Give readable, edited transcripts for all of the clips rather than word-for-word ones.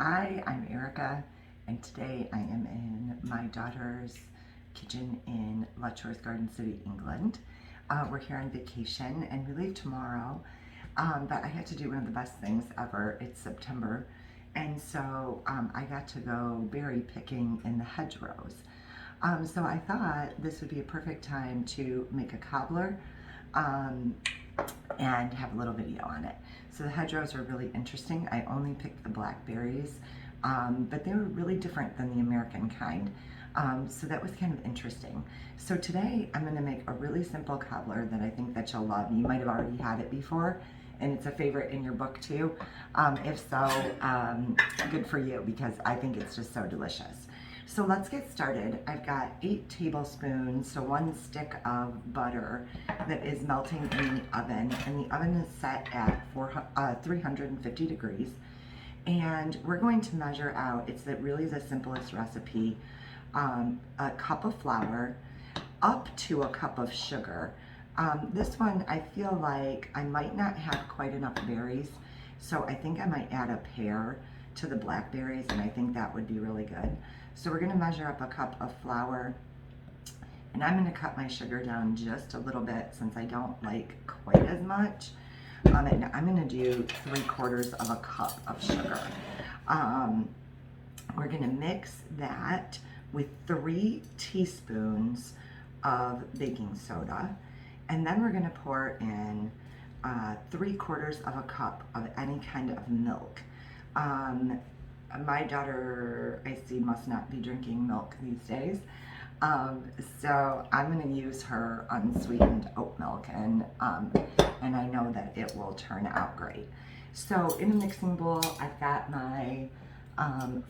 Hi, I'm Erica, and today I am in my daughter's kitchen in Letchworth Garden City, England. We're here on vacation and we leave tomorrow, but I had to do one of the best things ever. It's September, and so I got to go berry picking in the hedgerows. So I thought this would be a perfect time to make a cobbler and have a little video on it. So the hedgerows are really interesting. I only picked the blackberries, but they were really different than the American kind. So that was kind of interesting. So today I'm going to make a really simple cobbler that I think that you'll love. You might have already had it before, and it's a favorite in your book too. If so, good for you, because I think it's just so delicious. So let's get started. I've got 8 tablespoons, so 1 stick of butter that is melting in the oven, and the oven is set at 350 degrees. And we're going to measure out, it's really the simplest recipe, a cup of flour up to a cup of sugar. This one, I feel like I might not have quite enough berries, so I think I might add a pear to the blackberries, and I think that would be really good. So we're going to measure up a cup of flour, and I'm going to cut my sugar down just a little bit since I don't like quite as much. And I'm going to do 3/4 of a cup of sugar. We're going to mix that with 3 teaspoons of baking soda, and then we're going to pour in 3/4 of a cup of any kind of milk. My daughter, I see, must not be drinking milk these days, so I'm going to use her unsweetened oat milk, and I know that it will turn out great. So in a mixing bowl, I've got my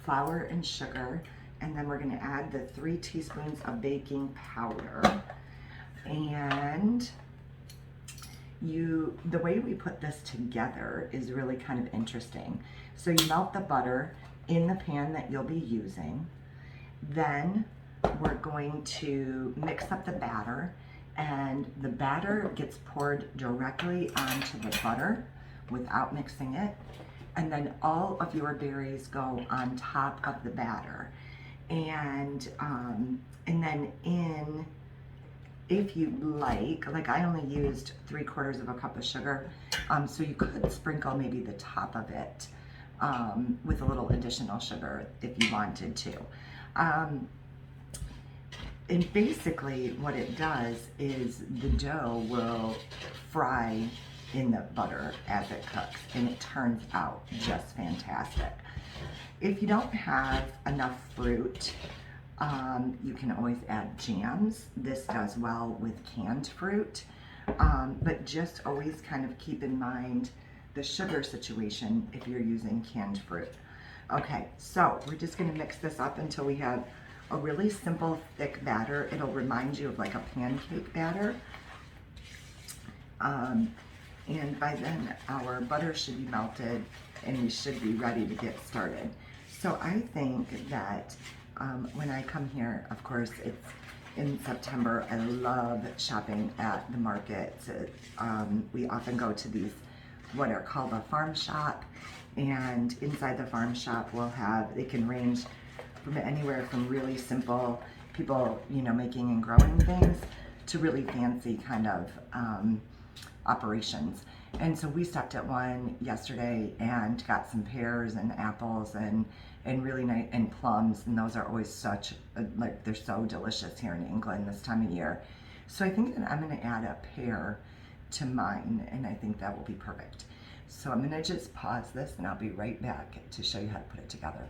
flour and sugar, and then we're going to add the 3 teaspoons of baking powder. And the way we put this together is really kind of interesting. So you melt the butter in the pan that you'll be using. Then we're going to mix up the batter, and the batter gets poured directly onto the butter without mixing it. And then all of your berries go on top of the batter. And then if you like I only used 3/4 of a cup of sugar, so you could sprinkle maybe the top of it with a little additional sugar if you wanted to. And basically what it does is the dough will fry in the butter as it cooks, and it turns out just fantastic. If you don't have enough fruit, you can always add jams. This does well with canned fruit, but just always kind of keep in mind the sugar situation if you're using canned fruit. Okay, so we're just going to mix this up until we have a really simple thick batter. It'll remind you of like a pancake batter. And by then our butter should be melted and we should be ready to get started. So I think that when I come here, of course, it's in September, I love shopping at the markets. We often go to these, what are called a farm shop, and inside the farm shop they can range from anywhere from really simple people, making and growing things to really fancy kind of operations. And so we stopped at one yesterday and got some pears and apples and really nice, and plums, and those are always such they're so delicious here in England this time of year. So I think that I'm going to add a pear to mine, and I think that will be perfect. So I'm going to just pause this and I'll be right back to show you how to put it together.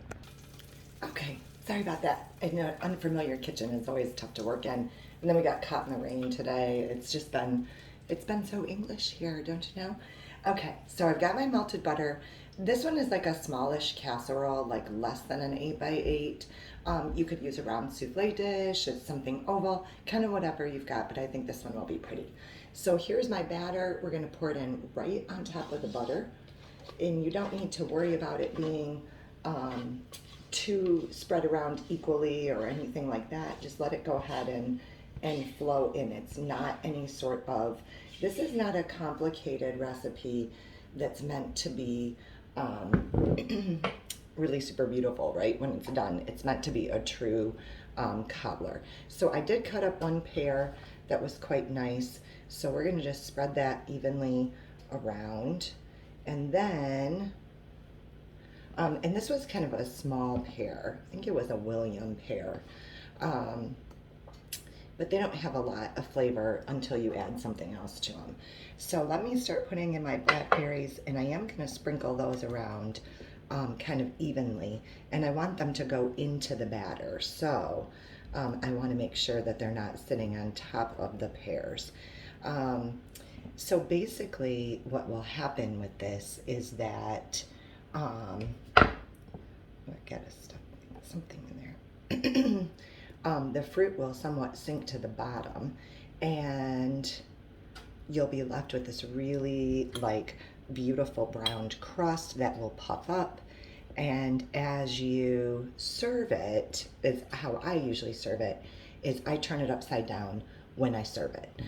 Okay, sorry about that. I know an unfamiliar kitchen is always tough to work in, and then we got caught in the rain today. It's been so English here, don't you know? Okay, so I've got my melted butter. This one is like a smallish casserole, like less than an 8x8. You could use a round souffle dish, it's something oval, kind of whatever you've got, but I think this one will be pretty. So here's my batter. We're going to pour it in right on top of the butter, and you don't need to worry about it being too spread around equally or anything like that. Just let it go ahead and flow in. It's not any sort of, this is not a complicated recipe that's meant to be really super beautiful, right? When it's done, it's meant to be a true cobbler. So I did cut up one pear that was quite nice. So we're gonna just spread that evenly around. And then, and this was kind of a small pear. I think it was a William pear. But they don't have a lot of flavor until you add something else to them. So let me start putting in my blackberries, and I am gonna sprinkle those around kind of evenly, and I want them to go into the batter. So I wanna make sure that they're not sitting on top of the pears. So basically what will happen with this is that, I gotta stop something in there. The fruit will somewhat sink to the bottom, and you'll be left with this really like beautiful browned crust that will puff up. And as you serve it, is how I usually serve it, is I turn it upside down when I serve it.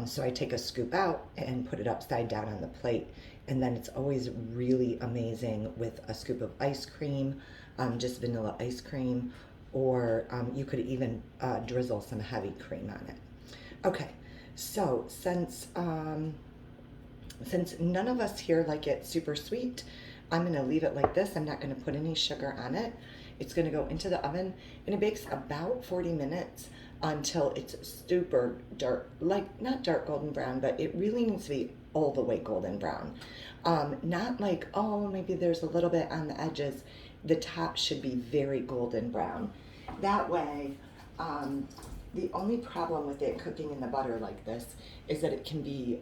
So I take a scoop out and put it upside down on the plate, and then it's always really amazing with a scoop of ice cream, just vanilla ice cream, or you could even drizzle some heavy cream on it. Okay, so since none of us here like it super sweet, I'm gonna leave it like this. I'm not gonna put any sugar on it. It's gonna go into the oven, and it bakes about 40 minutes until it's super dark, like not dark golden brown, but it really needs to be all the way golden brown. Not like, oh, maybe there's a little bit on the edges. The top should be very golden brown. That way, the only problem with it cooking in the butter like this is that it can be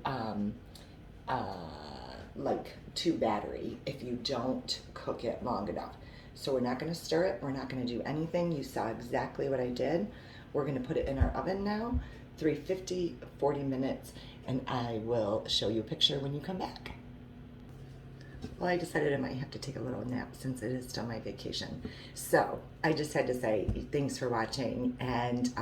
like too battery if you don't cook it long enough. So we're not gonna stir it, we're not gonna do anything. You saw exactly what I did. We're gonna put it in our oven now, 350, 40 minutes, and I will show you a picture when you come back. Well, I decided I might have to take a little nap since it is still my vacation. So I just had to say thanks for watching, and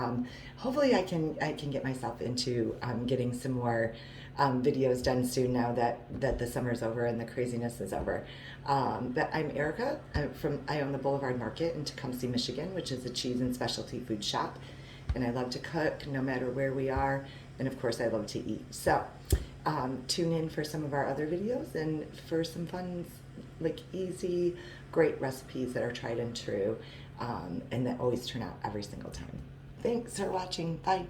hopefully I can get myself into getting some more videos done soon now that the summer's over and the craziness is over. But I'm Erica. I own the Boulevard Market in Tecumseh, Michigan, which is a cheese and specialty food shop. And I love to cook no matter where we are. And of course I love to eat. So tune in for some of our other videos and for some fun, like easy, great recipes that are tried and true, and that always turn out every single time. Thanks for watching. Bye.